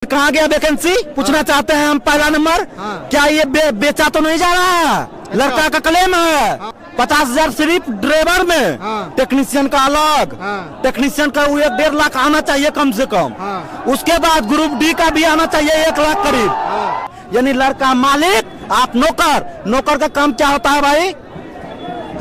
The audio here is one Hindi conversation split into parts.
कहाँ गया वैकेंसी पूछना चाहते हैं हम। पहला नंबर क्या ये बेचा तो नहीं जा रहा है? लड़का का क्लेम है 50,000 सिर्फ ड्राइवर में, टेक्नीशियन का अलग, टेक्नीशियन का 1.5 लाख आना चाहिए कम से कम। उसके बाद ग्रुप डी का भी आना चाहिए 1 लाख करीब। यानी लड़का मालिक, आप नौकर। नौकर का काम क्या होता है भाई?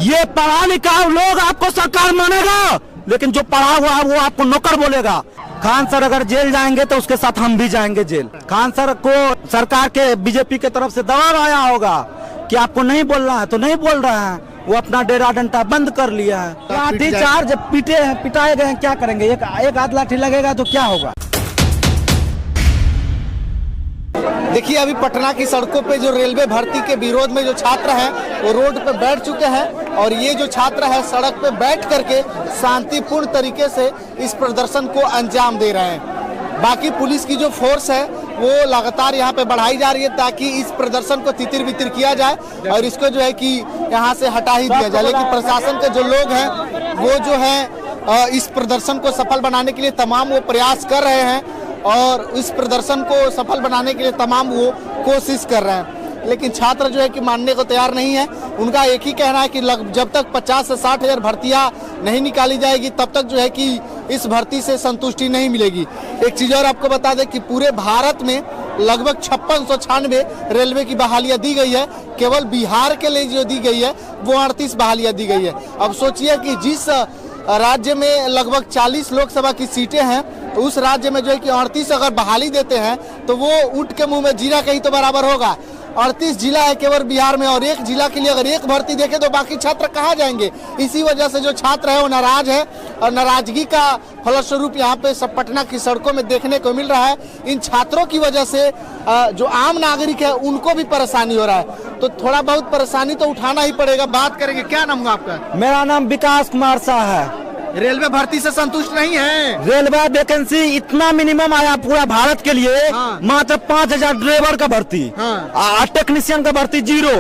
ये पढ़ा लिखा लोग आपको सरकार मानेगा, लेकिन जो पढ़ा हुआ है वो आपको नौकर बोलेगा। खान सर अगर जेल जाएंगे तो उसके साथ हम भी जाएंगे जेल। खान सर को सरकार के बीजेपी के तरफ से दबाव आया होगा कि आपको नहीं बोलना है तो नहीं बोल रहे हैं, वो अपना डेरा डंडा बंद कर लिया है। लाठी चार्ज पिटाए गए, क्या करेंगे? एक आध लाठी लगेगा तो क्या होगा? देखिए, अभी पटना की सड़कों पे जो रेलवे भर्ती के विरोध में जो छात्र हैं वो रोड पे बैठ चुके हैं, और ये जो छात्र है सड़क पे बैठ करके शांतिपूर्ण तरीके से इस प्रदर्शन को अंजाम दे रहे हैं। बाकी पुलिस की जो फोर्स है वो लगातार यहाँ पे बढ़ाई जा रही है ताकि इस प्रदर्शन को तितिर बितिर किया जाए और इसको जो है कि यहाँ से हटा ही दिया जाए। लेकिन प्रशासन के जो लोग हैं वो जो है इस प्रदर्शन को सफल बनाने के लिए तमाम वो प्रयास कर रहे हैं और इस प्रदर्शन को सफल बनाने के लिए तमाम वो कोशिश कर रहे हैं। लेकिन छात्र जो है कि मानने को तैयार नहीं है। उनका एक ही कहना है कि जब तक 50 से 60 हजार भर्तियां नहीं निकाली जाएगी तब तक जो है कि इस भर्ती से संतुष्टि नहीं मिलेगी। एक चीज और आपको बता दें कि पूरे भारत में लगभग 5696 रेलवे की बहालियां दी गई है। केवल बिहार के लिए जो दी गई है वो 38 बहालियां दी गई है। अब सोचिए कि जिस राज्य में लगभग 40 लोकसभा की सीटें हैं, उस राज्य में जो है कि 38 अगर बहाली देते हैं तो वो ऊंट के मुंह में जीरा के ही तो बराबर होगा। 38 जिला है केवल बिहार में, और एक जिला के लिए अगर एक भर्ती देखे तो बाकी छात्र कहाँ जाएंगे? इसी वजह से जो छात्र है वो नाराज है, और नाराजगी का फलस्वरूप यहाँ पे सब पटना की सड़कों में देखने को मिल रहा है। इन छात्रों की वजह से जो आम नागरिक है उनको भी परेशानी हो रहा है, तो थोड़ा बहुत परेशानी तो उठाना ही पड़ेगा। बात करेंगे, क्या नाम है आपका? मेरा नाम विकास कुमार शाह है। रेलवे भर्ती से संतुष्ट नहीं है? रेलवे वैकेंसी इतना मिनिमम आया पूरा भारत के लिए, मात्र 5000 ड्राइवर का भर्ती, टेक्नीशियन का भर्ती 0।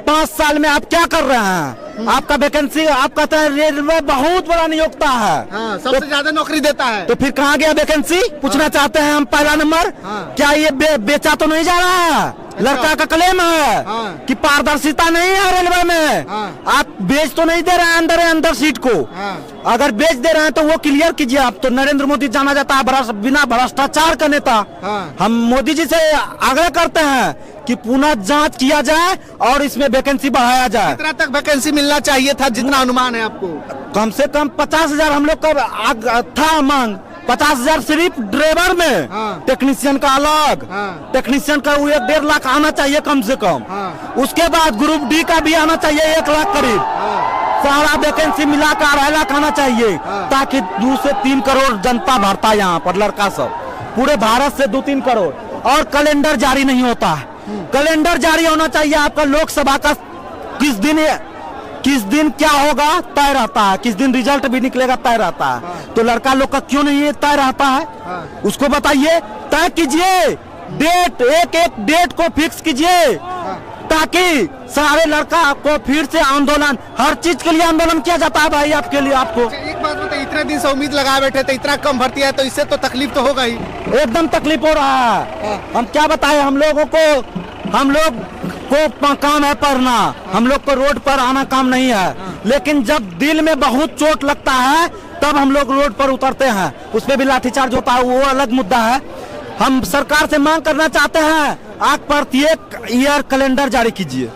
5 साल में आप क्या कर रहे हैं? आपका वैकेंसी, आप कहते हैं रेलवे बहुत बड़ा नियोक्ता है, सबसे ज्यादा नौकरी देता है, तो फिर कहाँ गया वैकेंसी पूछना चाहते हैं हम। पहला नंबर क्या ये बेचा तो नहीं जा रहा है? लड़का का क्लेम है कि पारदर्शिता नहीं है रेलवे में, आप बेच तो नहीं दे रहे हैं अंदर सीट को। अगर बेच दे रहे हैं तो वो क्लियर कीजिए। आप तो नरेंद्र मोदी जाना जाता है बिना भ्रष्टाचार का नेता। हम मोदी जी से आग्रह करते हैं कि पुनः जांच किया जाए और इसमें वैकेंसी बढ़ाया जाए। कितना तक वैकेंसी मिलना चाहिए था, जितना अनुमान है आपको? कम से कम 50,000 हम लोग का था मांग। 50,000 सिर्फ ड्राइवर में, टेक्नीशियन का अलग, टेक्नीशियन का 1.5 लाख आना चाहिए कम से कम। उसके बाद ग्रुप डी का भी आना चाहिए 1 लाख करीब। सारा वैकेंसी मिलाकर 2.5 लाख आना चाहिए ताकि 2 से 3 करोड़ जनता भरता है यहाँ पर लड़का सब, पूरे भारत से 2-3 करोड़। और कैलेंडर जारी नहीं होता है। कैलेंडर जारी होना चाहिए आपका। लोकसभा का किस दिन क्या होगा तय रहता है, किस दिन रिजल्ट भी निकलेगा तय रहता है। तो लड़का लोग का क्यों नहीं तय रहता है? उसको बताइए, तय कीजिए डेट, एक डेट को फिक्स कीजिए ताकि सारे लड़का को फिर से आंदोलन, हर चीज के लिए आंदोलन किया जाता है भाई आपके लिए। आपको एक बात बताइए, इतने दिन से उम्मीद लगाए बैठे थे, इतना कम भर्ती है तो इससे तो तकलीफ तो होगा ही। एकदम तकलीफ हो रहा है। हम क्या बताएं, हम लोग को काम है पढ़ना, हम लोग को रोड पर आना काम नहीं है। लेकिन जब दिल में बहुत चोट लगता है तब हम लोग रोड पर उतरते हैं, उसमें भी लाठीचार्ज होता है, वो अलग मुद्दा है। हम सरकार से मांग करना चाहते हैं, आप प्रत्येक ईयर कैलेंडर जारी कीजिए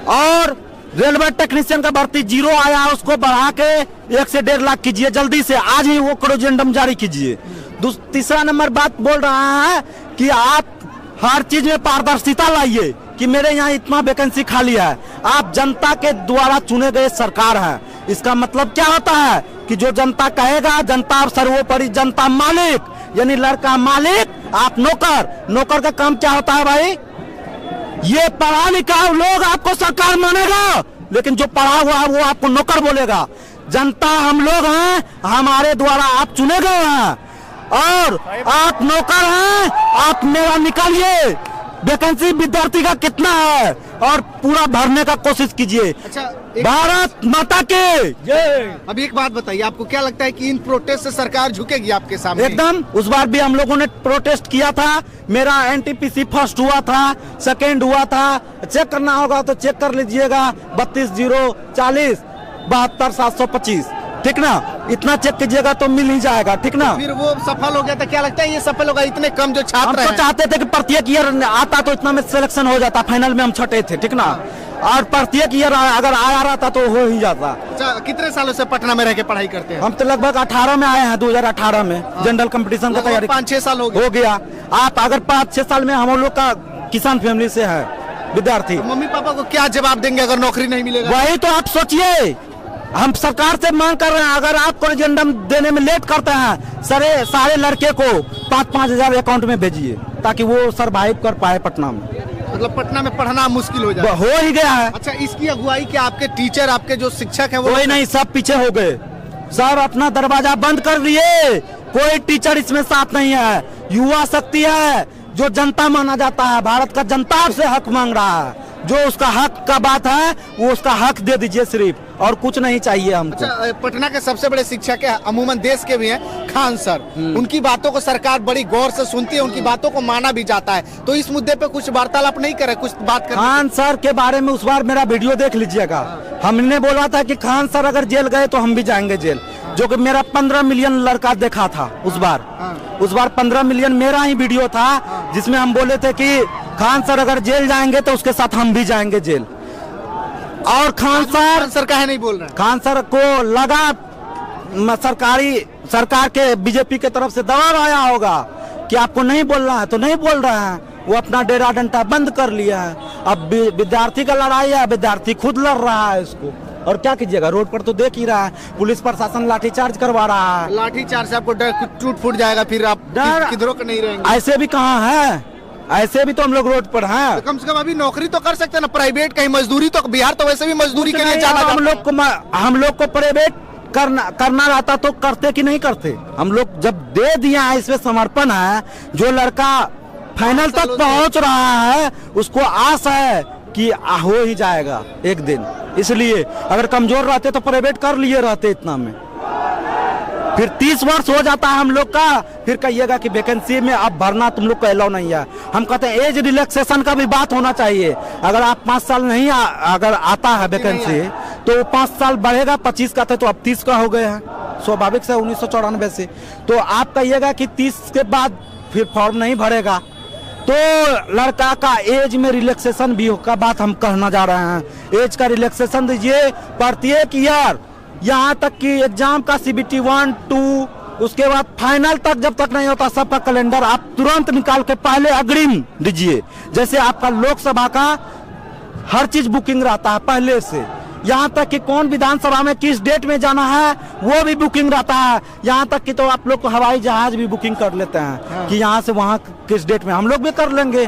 और रेलवे टेक्नीशियन का भर्ती 0 आया उसको बढ़ा के 1 से 1.5 लाख कीजिए जल्दी से। आज ही वो प्रोजेंडम जारी कीजिए। तीसरा नंबर बात बोल रहा है कि आप हर चीज में पारदर्शिता लाइए कि मेरे यहाँ इतना वैकेंसी खाली है। आप जनता के द्वारा चुने गए सरकार है, इसका मतलब क्या होता है कि जो जनता कहेगा, जनता सर्वोपरि, जनता मालिक। यानी लड़का मालिक, आप नौकर। नौकर का काम क्या होता है भाई? ये पढ़ा लिखा लोग आपको सरकार मानेगा, लेकिन जो पढ़ा हुआ है वो आपको नौकर बोलेगा। जनता हम लोग हैं, हमारे द्वारा आप चुने गए हैं और आप नौकर हैं। आप मेरा निकालिए वैकेंसी विद्यार्थी का कितना है, और पूरा भरने का कोशिश कीजिए। अच्छा, भारत माता के जय। अभी एक बात बताइए, आपको क्या लगता है कि इन प्रोटेस्ट से सरकार झुकेगी आपके सामने? एकदम। उस बार भी हम लोगों ने प्रोटेस्ट किया था, मेरा एनटीपीसी फर्स्ट हुआ था, सेकंड हुआ था। चेक करना होगा तो चेक कर लीजिएगा, 32,040 72,725, ठीक ना? इतना चेक कीजिएगा तो मिल ही जाएगा, ठीक ना? फिर वो सफल हो गया था, क्या लगता है ये सफल होगा? इतने कम जो हम छात्र तो हैं। चाहते थे कि प्रत्येक ईयर आता तो इतना में सिलेक्शन हो जाता, फाइनल में हम छठे थे, ठीक ना? और प्रत्येक ईयर अगर आया रहता तो हो ही जाता। अच्छा, कितने सालों से पटना में रह के पढ़ाई करते हैं? हम तो लगभग 18 में आए हैं, 2018 में जनरल कंपटीशन का तैयारी 5-6 साल हो गए। हो गया। आप अगर 5-6 साल में, हम लोग का किसान फैमिली से है विद्यार्थी, मम्मी पापा को क्या जवाब देंगे अगर नौकरी नहीं मिलेगा? वही तो आप सोचिए। हम सरकार से मांग कर रहे हैं, अगर आप कोरिजेंडम देने में लेट करते हैं, सारे लड़के को 5-5 हजार अकाउंट में भेजिए ताकि वो सरवाइव कर पाए पटना में। मतलब पटना में पढ़ना मुश्किल हो जाए। हो ही गया है। अच्छा, इसकी अगुवाई क्या आपके टीचर, आपके जो शिक्षक हैं वो? कोई नहीं, सब पीछे हो गए, सब अपना दरवाजा बंद कर दिए। कोई टीचर इसमें साथ नहीं है। युवा शक्ति है, जो जनता माना जाता है, भारत का जनता से हक मांग रहा है। जो उसका हक का बात है वो उसका हक दे दीजिए सिर्फ, और कुछ नहीं चाहिए हमको। अच्छा, पटना के सबसे बड़े शिक्षक है, अमूमन देश के भी हैं, खान सर। उनकी बातों को सरकार बड़ी गौर से सुनती है, उनकी बातों को माना भी जाता है। तो इस मुद्दे पे कुछ वार्तालाप नहीं करे, कुछ बात कर? खान सर के बारे में उस बार मेरा वीडियो देख लीजिएगा। हमने बोला था कि खान सर अगर जेल गए तो हम भी जाएंगे जेल, जो कि मेरा 15 मिलियन लड़का देखा था उस बार। उस बार 15 मिलियन मेरा ही वीडियो था, जिसमें हम बोले थे कि खान सर अगर जेल जाएंगे तो उसके साथ हम भी जाएंगे जेल। और खान सर काहे नहीं बोल रहे? खान सर को लगा सरकार के बीजेपी के तरफ से दबाव आया होगा कि आपको नहीं बोलना है, तो नहीं बोल रहे हैं। वो अपना डेरा डंडा बंद कर लिया है। अब विद्यार्थी का लड़ाई है, विद्यार्थी खुद लड़ रहा है इसको, और क्या कीजिएगा? रोड पर तो देख ही रहा है, पुलिस प्रशासन लाठीचार्ज करवा रहा है। लाठीचार्ज से आपको डर टूट फूट जाएगा, फिर आप किधरों के नहीं रहेंगे। ऐसे भी कहाँ है, ऐसे भी तो हम लोग रोड पर हैं। तो कम से कम अभी नौकरी तो कर सकते हैं ना, प्राइवेट कहीं मजदूरी तो, बिहार तो वैसे भी मजदूरी के लिए जाना जाता है। हम लोग को प्राइवेट करना रहता तो करते कि नहीं करते? हम लोग जब दे दिया है, इसमें समर्पण है। जो लड़का फाइनल तक पहुंच रहा है उसको आस है कि हो ही जाएगा एक दिन। इसलिए अगर कमजोर रहते तो प्राइवेट कर लिए रहते इतना में। फिर 30 वर्ष हो जाता है हम लोग का, फिर कहिएगा कि वैकेंसी में अब भरना तुम लोग को अलाउ नहीं है। हम कहते हैं एज रिलैक्सेशन का भी बात होना चाहिए। अगर आप 5 साल नहीं अगर आता है वैकेंसी तो 5 साल बढ़ेगा। 25 का थे तो अब 30 का हो गए हैं, स्वाभाविक से 1994 से। तो आप कहिएगा कि 30 के बाद फिर फॉर्म नहीं भरेगा, तो लड़का का एज में रिलैक्सेशन भी का बात हम कहना जा रहे हैं। एज का रिलैक्सेशन दीजिए प्रत्येक ईयर, यहाँ तक कि एग्जाम का CBT 1, 2, उसके बाद फाइनल तक जब तक नहीं होता सबका कैलेंडर आप तुरंत निकाल के पहले अग्रिम दीजिए। जैसे आपका लोकसभा का हर चीज बुकिंग रहता है पहले से, यहाँ तक कि कौन विधानसभा में किस डेट में जाना है वो भी बुकिंग रहता है। यहाँ तक कि तो आप लोग को हवाई जहाज भी बुकिंग कर लेते हैं कि यहाँ से वहाँ किस डेट में। हम लोग भी कर लेंगे,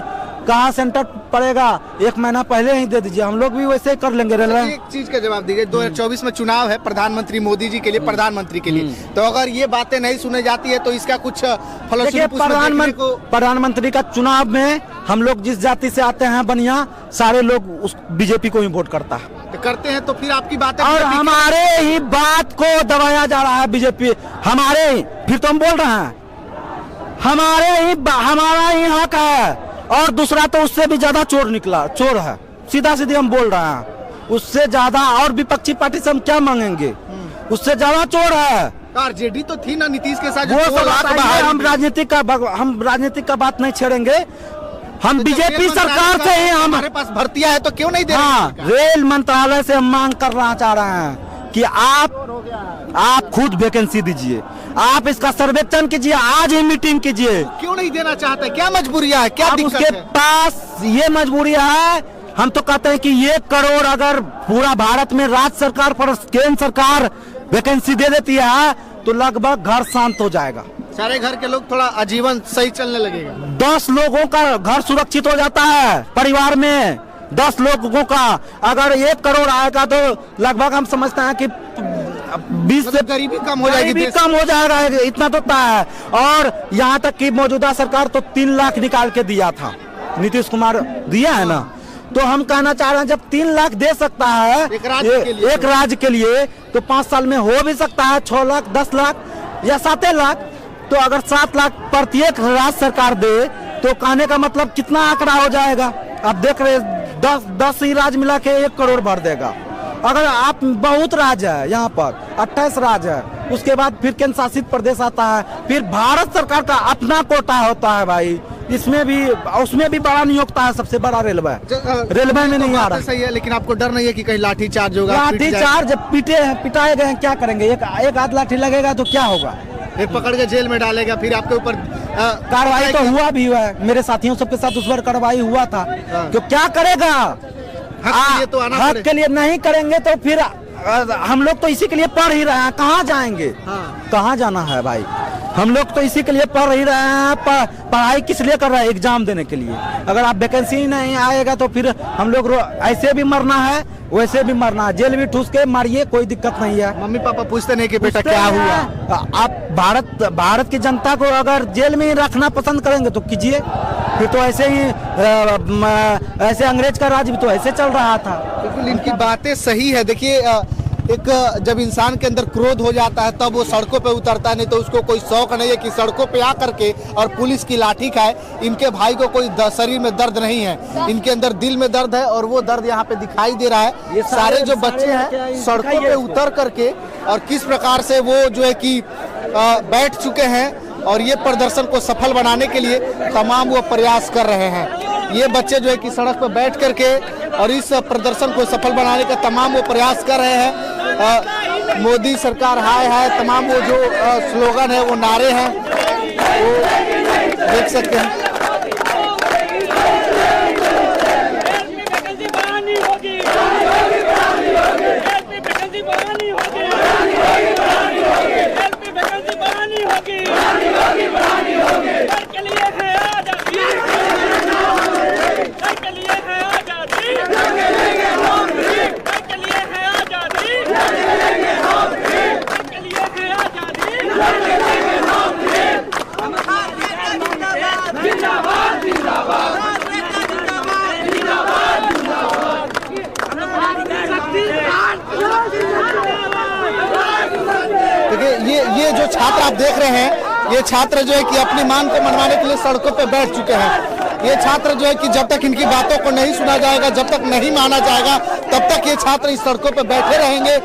कहाँ सेंटर पड़ेगा 1 महीना पहले ही दे दीजिए, हम लोग भी वैसे ही कर लेंगे। एक चीज का जवाब दीजिए, 2024 में चुनाव है प्रधानमंत्री मोदी जी के लिए, प्रधानमंत्री के लिए, तो अगर ये बातें नहीं सुनी जाती है तो इसका कुछ फलस्वरूप प्रधानमंत्री का चुनाव में हम लोग जिस जाति से आते हैं बनिया, सारे लोग उस बीजेपी को ही वोट करता है, करते हैं। तो फिर आपकी बातें, और हमारे ही बात को दबाया जा रहा है बीजेपी। हमारे ही, फिर तो हम बोल रहे हैं हमारा ही हक है, और दूसरा तो उससे भी ज्यादा चोर है। सीधा सीधी हम बोल रहे हैं, उससे ज्यादा। और विपक्षी पार्टी से हम क्या मांगेंगे? उससे ज्यादा चोर है। आरजेडी तो थी ना नीतीश के साथ, वो सब हम राजनीतिक का बात नहीं छेड़ेंगे। हम बीजेपी सरकार से ही, हमारे पास भर्तियां है तो क्यों नहीं दे रहे? हाँ, रेल मंत्रालय से हम मांग करना चाह रहे हैं कि आप खुद वैकेंसी दीजिए, आप इसका सर्वेक्षण कीजिए, आज ही मीटिंग कीजिए। क्यों नहीं देना चाहते? क्या मजबूरियां है, क्या दिक्कत है? उसके पास ये मजबूरियां है। हम तो कहते हैं कि 1 करोड़ अगर पूरा भारत में राज्य सरकार पर केंद्र सरकार वैकेंसी दे देती है तो लगभग घर शांत हो जाएगा, सारे घर के लोग थोड़ा आजीवन सही चलने लगेगा। 10 लोगों का घर सुरक्षित हो जाता है परिवार में। 10 लोगों का अगर 1 करोड़ आएगा तो लगभग हम समझते हैं कि 20 से गरीबी कम हो जाएगी, गरीबी कम हो जाएगा, इतना तो तय है। और यहाँ तक कि मौजूदा सरकार तो 3 लाख निकाल के दिया था, नीतीश कुमार दिया है ना, तो हम कहना चाह रहे हैं, जब 3 लाख दे सकता है एक राज्य के लिए तो 5 साल में हो भी सकता है 6 लाख, 10 लाख या 7 लाख। तो अगर 7 लाख प्रत्येक राज्य सरकार दे तो कहने का मतलब कितना आंकड़ा हो जाएगा। आप देख रहे 10 ही राज्य मिला के 1 करोड़ भर देगा। अगर आप बहुत राज्य है, यहाँ पर 28 राज्य है, उसके बाद फिर केंद्र शासित प्रदेश आता है, फिर भारत सरकार का अपना कोटा होता है भाई, इसमें भी उसमें भी बड़ा नियोक्ता है, सबसे बड़ा रेलवे में नहीं आ रहा। सही है, लेकिन आपको डर नहीं है कि कहीं लाठी चार्ज होगा? लाठी चार्ज जब पिटाए गए क्या करेंगे? एक आध लाठी लगेगा तो क्या होगा? फिर पकड़ के जेल में डालेगा, फिर आपके ऊपर कार्रवाई तो हुआ भी हुआ है, मेरे साथियों सबके साथ उस बार कार्रवाई हुआ था। तो क्या करेगा? हक के लिए नहीं करेंगे तो फिर हम लोग तो इसी के लिए पढ़ ही रहे हैं, कहाँ जाएंगे? कहाँ जाना है भाई? हम लोग तो इसी के लिए पढ़ ही रहे हैं, पढ़ाई किस लिए कर रहे हैं? एग्जाम देने के लिए। अगर आप वैकेंसी नहीं आएगा तो फिर हम लोग ऐसे भी मरना है, वैसे भी मरना है, जेल भी ठूस के मारिए, कोई दिक्कत नहीं है। मम्मी पापा पूछते नहीं कि बेटा क्या हुआ? आप भारत की जनता को अगर जेल में ही रखना पसंद करेंगे तो कीजिए, फिर तो ऐसे ही ऐसे अंग्रेज का राज भी तो ऐसे चल रहा था। बिल्कुल, इनकी बातें सही है। देखिए, एक जब इंसान के अंदर क्रोध हो जाता है तब वो सड़कों पे उतरता है, नहीं तो उसको कोई शौक नहीं है कि सड़कों पे आ करके और पुलिस की लाठी खाए। इनके भाई को कोई शरीर में दर्द नहीं है, इनके अंदर दिल में दर्द है और वो दर्द यहाँ पे दिखाई दे रहा है। ये सारे जो बच्चे हैं सड़कों पे उतर करके और किस प्रकार से वो जो है कि बैठ चुके हैं और ये प्रदर्शन को सफल बनाने के लिए तमाम वो प्रयास कर रहे हैं। ये बच्चे जो है कि सड़क पर बैठ करके और इस प्रदर्शन को सफल बनाने का तमाम वो प्रयास कर रहे हैं। मोदी सरकार हाय हाय, तमाम वो जो स्लोगन है, वो नारे हैं, वो देख सकते हैं। ये जो छात्र आप देख रहे हैं, ये छात्र जो है कि अपनी मांग को मनवाने के लिए सड़कों पे बैठ चुके हैं। ये छात्र जो है कि जब तक इनकी बातों को नहीं सुना जाएगा, जब तक नहीं माना जाएगा, तब तक ये छात्र इस सड़कों पे बैठे रहेंगे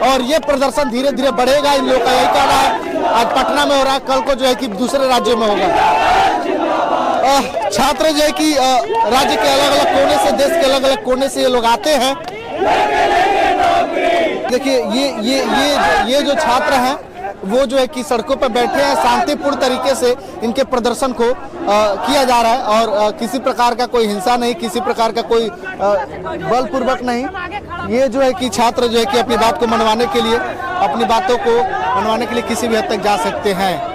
और ये प्रदर्शन धीरे धीरे बढ़ेगा। इन लोगों का यही कहना है। आज पटना में हो रहा है, कल को जो है कि दूसरे राज्यों में होगा। छात्र जो है कि राज्य के अलग अलग कोने से, देश के अलग अलग कोने से ये लोग आते हैं। देखिए, ये जो छात्र हैं वो जो है कि सड़कों पर बैठे हैं, शांतिपूर्ण तरीके से इनके प्रदर्शन को किया जा रहा है और किसी प्रकार का कोई हिंसा नहीं, किसी प्रकार का कोई बलपूर्वक नहीं। ये जो है कि छात्र जो है कि अपनी बात को मनवाने के लिए, अपनी बातों को मनवाने के लिए किसी भी हद तक जा सकते हैं।